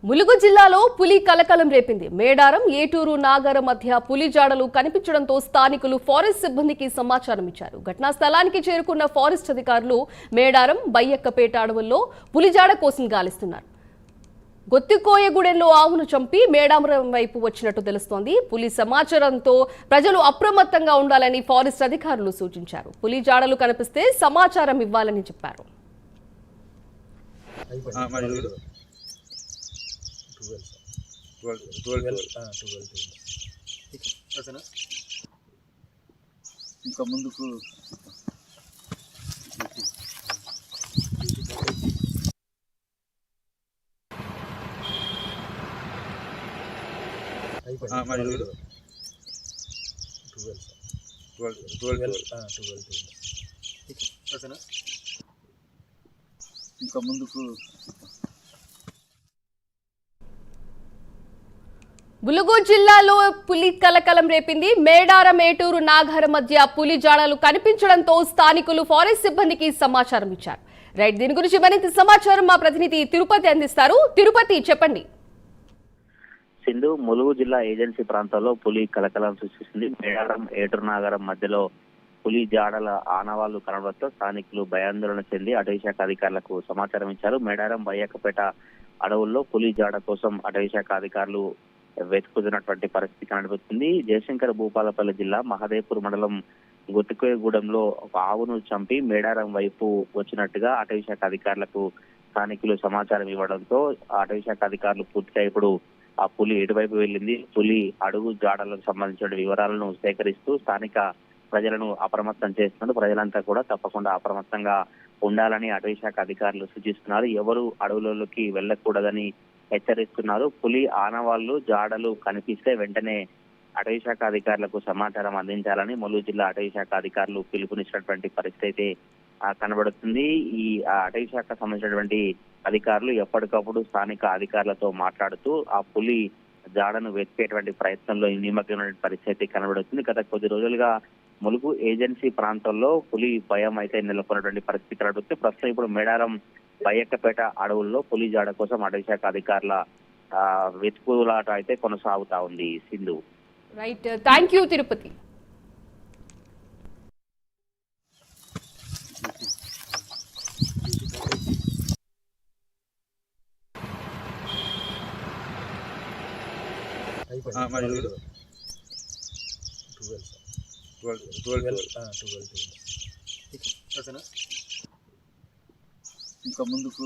ములుగు జిల్లాలో పులి కలకలం రేపింది. మేడారం, ఏటూరు, నాగారం మధ్య పులి జాడలు కనిపించడంతో స్థానికులు ఫారెస్ట్ సిబ్బందికి సమాచారం ఇచ్చారు. ఘటనా స్థలానికి చేరుకున్న ఫారెస్ట్ అధికారులు మేడారం, బయ్యక్కపేట అడవుల్లో పులి జాడ కోసం గాలిస్తున్నారు. గొత్తికోయగూడెంలో ఆవును చంపి మేడారం వైపు వచ్చినట్టు తెలుస్తోంది. పులి సమాచారంతో ప్రజలు అప్రమత్తంగా ఉండాలని ఫారెస్ట్ అధికారులు సూచించారు. పులి జాడలు కనిపిస్తే సమాచారం ఇవ్వాలని చెప్పారు. ఇంకా ముందుకు ఇంకా ముందుకు ములుగు జిల్లాలో పులి కలకలం రేపింది. మేడారం, ఏటూరు, నాగారం మధ్య పులి జాడలు కనిపించడంతో స్థానికులు ఫారెస్ట్ సిబ్బందికి సమాచారం ఇచ్చారు. రైట్, దీని గురించి మరింత సమాచారం మా ప్రతినిధి తిరుపతి అందిస్తారు. తిరుపతి, చెప్పండి. సింధు, ములుగు జిల్లా ఏజెన్సీ ప్రాంతాల్లో పులి కలకలం సృష్టిస్తుంది. మేడారం, ఏటూరు, నాగారం మధ్యలో పులి జాడల ఆనవాళ్లు కనబడడంతో స్థానికులు భయాందోళన చెంది అటవీశాఖ అధికారులకు సమాచారం ఇచ్చారు. మేడారం, బయ్యక్కపేట అడవుల్లో పులి జాడ కోసం అటవీశాఖ అధికారులు వెతుకుతున్నటువంటి పరిస్థితి కనబడుతుంది. జయశంకర్ భూపాలపల్లి జిల్లా మహదేవ్పూర్ మండలం గొత్తికోయగూడెంలో ఒక ఆవును చంపి మేడారం వైపు వచ్చినట్టుగా అటవీశాఖ అధికారులకు స్థానికులు సమాచారం ఇవ్వడంతో అటవీశాఖ అధికారులు పూర్తిగా ఇప్పుడు ఆ పులి ఎటువైపు వెళ్ళింది, పులి అడుగు జాడలకు సంబంధించిన వివరాలను సేకరిస్తూ స్థానిక ప్రజలను అప్రమత్తం చేస్తున్నారు. ప్రజలంతా కూడా తప్పకుండా అప్రమత్తంగా ఉండాలని అటవీశాఖ అధికారులు సూచిస్తున్నారు. ఎవరు అడవులలోకి వెళ్ళకూడదని హెచ్చరిస్తున్నారు. పులి ఆనవాళ్లు, జాడలు కనిపిస్తే వెంటనే అటవీశాఖ అధికారులకు సమాచారం అందించాలని ములుగు జిల్లా అటవీశాఖ అధికారులు పిలుపునిచ్చినటువంటి పరిస్థితి అయితే కనబడుతుంది. ఈ అటవీశాఖ సంబంధించినటువంటి అధికారులు ఎప్పటికప్పుడు స్థానిక అధికారులతో మాట్లాడుతూ ఆ పులి జాడను వెతికేటువంటి ప్రయత్నంలో నిమగ్నమైన పరిస్థితి కనబడుతుంది. గత కొద్ది రోజులుగా ములుగు ఏజెన్సీ ప్రాంతంలో పులి భయం అయితే నెలకొన్నటువంటి పరిస్థితి కనబడుతుంది. ప్రస్తుతం ఇప్పుడు మేడారం, బయ్యక్కపేట అడవుల్లో పులి జాడ కోసం అటవీశాఖ అధికారుల వెతుకులాట అయితే కొనసాగుతా ఉంది. Sindhu. Right, thank you Tirupati. ఇంకా ముందుకు